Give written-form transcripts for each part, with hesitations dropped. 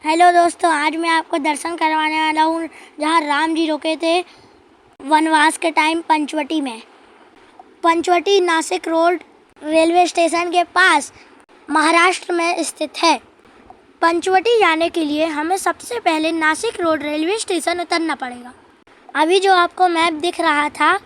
Hello दोस्तों, आज मैं आपको दर्शन करवाने वाला हूँ जहाँ राम जी रुके थे वनवास के टाइम पंचवटी में। Panchvati Nashik road railway station के पास महाराष्ट्र में स्थित है। पंचवटी जाने के लिए हमें सबसे पहले नासिक रोड रेलवे स्टेशन उतरना पड़ेगा। अभी जो आपको मैप दिख रहा था,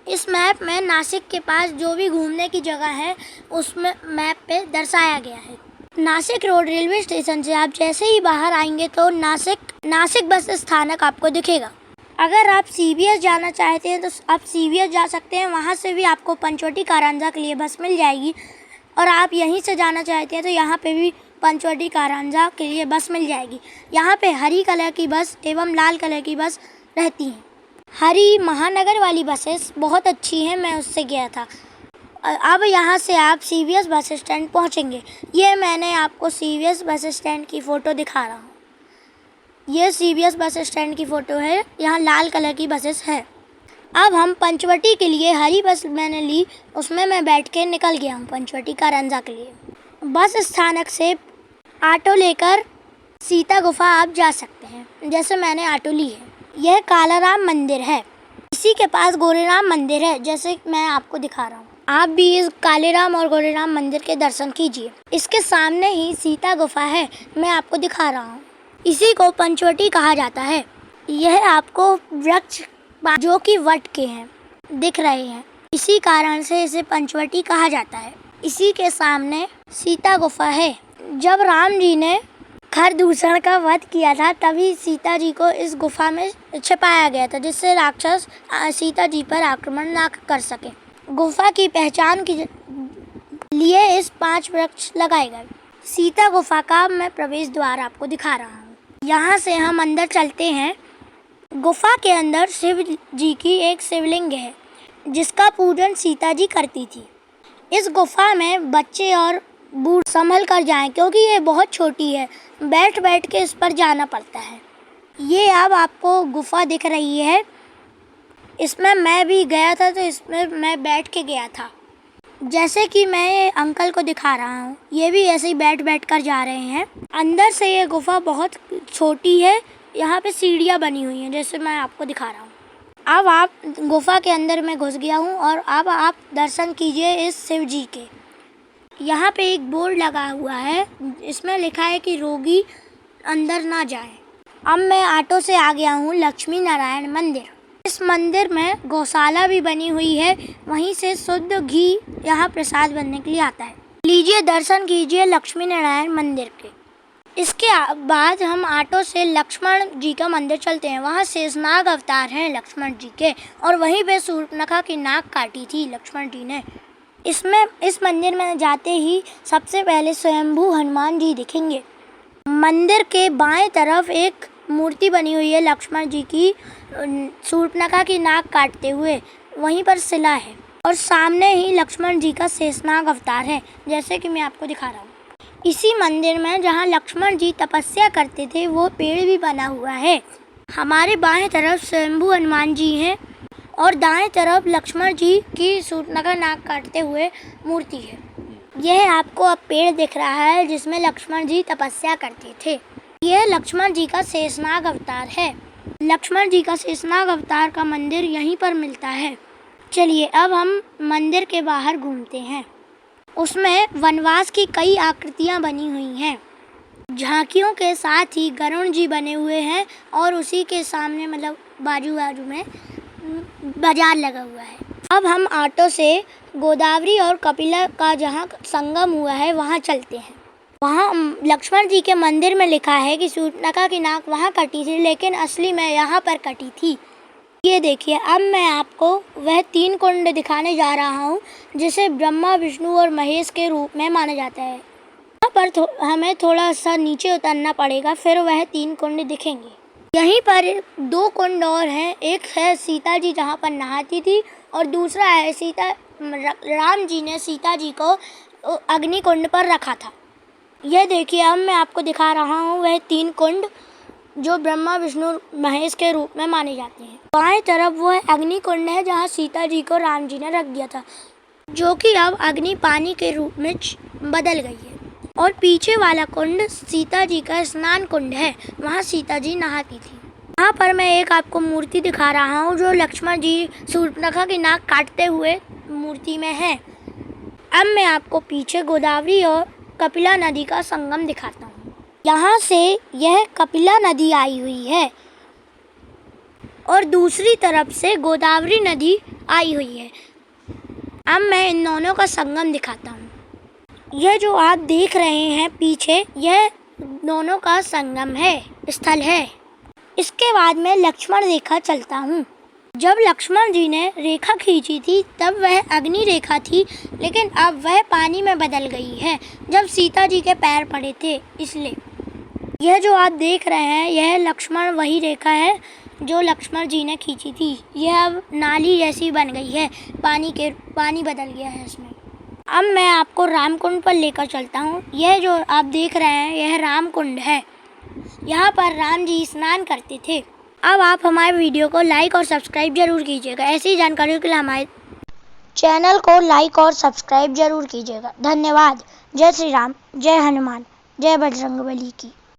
इस मैप में नासिक के पास जो भी घूमने की जगह है उसमें मैप पे दर्शाया गया है। नासिक रोड रेलवे स्टेशन से आप जैसे ही बाहर आएंगे तो नासिक बस स्थानक आपको दिखेगा। अगर आप सीबीएस जाना चाहते हैं तो आप सीबीएस जा सकते हैं, वहाँ से भी आपको पंचवटी कारंजा के लिए बस मिल जाएगी। और आप यहीं से जाना चाहते हैं तो यहाँ पे भी पंचवटी कारंजा के लिए बस मिल जाएगी। यहाँ पे हरी कलर की बस एवं लाल कलर की बस रहती हैं। हरी महानगर वाली बसेस बहुत अच्छी हैं, मैं उससे गया था। अब यहाँ से आप सीबीएस बस स्टैंड पहुँचेंगे। ये मैंने आपको सीबीएस बस स्टैंड की फ़ोटो दिखा रहा हूँ। ये सीबीएस बस स्टैंड की फ़ोटो है, यहाँ लाल कलर की बसेस है। अब हम पंचवटी के लिए हरी बस मैंने ली, उसमें मैं बैठ के निकल गया हूँ पंचवटी कारंजा के लिए। बस स्थानक से ऑटो लेकर सीता गुफा आप जा सकते हैं, जैसे मैंने ऑटो ली है। यह कालाराम मंदिर है, इसी के पास गोरेराम मंदिर है, जैसे मैं आपको दिखा रहा हूँ। आप भी इस कालेराम और गोरेराम मंदिर के दर्शन कीजिए। इसके सामने ही सीता गुफा है, मैं आपको दिखा रहा हूँ। इसी को पंचवटी कहा जाता है। यह आपको वृक्ष जो कि वट के हैं दिख रहे हैं, इसी कारण से इसे पंचवटी कहा जाता है। इसी के सामने सीता गुफा है। जब राम जी ने खरदूषण का वध किया था तभी सीता जी को इस गुफा में छिपाया गया था, जिससे राक्षस सीता जी पर आक्रमण ना कर सके। गुफा की पहचान के लिए इस 5 वृक्ष लगाए गए। सीता गुफा का मैं प्रवेश द्वार आपको दिखा रहा हूँ। यहाँ से हम अंदर चलते हैं। गुफा के अंदर शिव जी की एक शिवलिंग है, जिसका पूजन सीता जी करती थी। इस गुफा में बच्चे और बूढ़े संभल कर जाएं, क्योंकि ये बहुत छोटी है, बैठ बैठ के इस पर जाना पड़ता है। ये अब आपको गुफा दिख रही है, इसमें मैं भी गया था तो इसमें मैं बैठ के गया था, जैसे कि मैं अंकल को दिखा रहा हूँ। ये भी ऐसे ही बैठ बैठ कर जा रहे हैं। अंदर से ये गुफा बहुत छोटी है, यहाँ पे सीढ़ियाँ बनी हुई हैं, जैसे मैं आपको दिखा रहा हूँ। अब आप गुफा के अंदर मैं घुस गया हूँ और अब आप दर्शन कीजिए इस शिव जी के। यहाँ पे एक बोर्ड लगा हुआ है, इसमें लिखा है कि रोगी अंदर ना जाए। अब मैं ऑटो से आ गया हूँ लक्ष्मी नारायण मंदिर। इस मंदिर में गौशाला भी बनी हुई है, वहीं से शुद्ध घी यहाँ प्रसाद बनने के लिए आता है। लीजिए दर्शन कीजिए लक्ष्मी नारायण मंदिर के। इसके बाद हम ऑटो से लक्ष्मण जी का मंदिर चलते हैं। वहाँ शेषनाग अवतार हैं लक्ष्मण जी के, और वहीं पे शूर्पणखा की नाक काटी थी लक्ष्मण जी ने। इस मंदिर में जाते ही सबसे पहले स्वयंभू हनुमान जी दिखेंगे। मंदिर के बाएं तरफ एक मूर्ति बनी हुई है लक्ष्मण जी की, शूर्पणखा की नाक काटते हुए, वहीं पर शिला है। और सामने ही लक्ष्मण जी का शेषनाग अवतार है, जैसे कि मैं आपको दिखा रहा हूँ। इसी मंदिर में जहाँ लक्ष्मण जी तपस्या करते थे वो पेड़ भी बना हुआ है। हमारे बाएं तरफ स्वयंभू हनुमान जी हैं और दाएं तरफ लक्ष्मण जी की शूर्पणखा नाक काटते हुए मूर्ति है। यह आपको अब पेड़ दिख रहा है जिसमें लक्ष्मण जी तपस्या करते थे। यह लक्ष्मण जी का शेषनाग अवतार है। लक्ष्मण जी का शेषनाग अवतार का मंदिर यहीं पर मिलता है। चलिए अब हम मंदिर के बाहर घूमते हैं। उसमें वनवास की कई आकृतियाँ बनी हुई हैं। झांकियों के साथ ही गरुड़ जी बने हुए हैं और उसी के सामने मतलब बाजू में बाजार लगा हुआ है। अब हम ऑटो से गोदावरी और कपिला का जहाँ संगम हुआ है वहाँ चलते हैं। वहाँ लक्ष्मण जी के मंदिर में लिखा है कि शूर्पणखा की नाक वहाँ कटी थी, लेकिन असली में यहाँ पर कटी थी। ये देखिए, अब मैं आपको वह 3 कुंड दिखाने जा रहा हूँ जिसे ब्रह्मा, विष्णु और महेश के रूप में माना जाता है। यहाँ पर हमें थोड़ा सा नीचे उतरना पड़ेगा, फिर वह 3 कुंड दिखेंगे। यहीं पर 2 कुंड और हैं। एक है सीता जी जहाँ पर नहाती थी, और दूसरा है राम जी ने सीता जी को अग्नि कुंड पर रखा था। यह देखिए, अब मैं आपको दिखा रहा हूँ वह 3 कुंड जो ब्रह्मा, विष्णु, महेश के रूप में माने जाते हैं। बाएं तरफ वो अग्नि कुंड है जहाँ सीता जी को राम जी ने रख दिया था, जो कि अब अग्नि पानी के रूप में बदल गई है। और पीछे वाला कुंड सीता जी का स्नान कुंड है, वहाँ सीता जी नहाती थी। यहाँ पर मैं एक आपको मूर्ति दिखा रहा हूँ जो लक्ष्मण जी शूर्पणखा की नाक काटते हुए मूर्ति में है। अब मैं आपको पीछे गोदावरी और कपिला नदी का संगम दिखाता हूँ। यहाँ से यह कपिला नदी आई हुई है और दूसरी तरफ से गोदावरी नदी आई हुई है। अब मैं इन दोनों का संगम दिखाता हूँ। यह जो आप देख रहे हैं पीछे, यह दोनों का संगम है, स्थल है। इसके बाद मैं लक्ष्मण रेखा चलता हूँ। जब लक्ष्मण जी ने रेखा खींची थी तब वह अग्नि रेखा थी, लेकिन अब वह पानी में बदल गई है जब सीता जी के पैर पड़े थे, इसलिए। यह जो आप देख रहे हैं यह लक्ष्मण वही रेखा है जो लक्ष्मण जी ने खींची थी। यह अब नाली जैसी बन गई है, पानी बदल गया है इसमें। अब मैं आपको रामकुंड पर लेकर चलता हूँ। यह जो आप देख रहे हैं यह रामकुंड है। यहाँ पर राम जी स्नान करते थे। अब आप हमारे वीडियो को लाइक और सब्सक्राइब जरूर कीजिएगा। ऐसी जानकारियों के लिए हमारे चैनल को लाइक और सब्सक्राइब जरूर कीजिएगा। धन्यवाद। जय श्री राम, जय हनुमान, जय बजरंगबली की।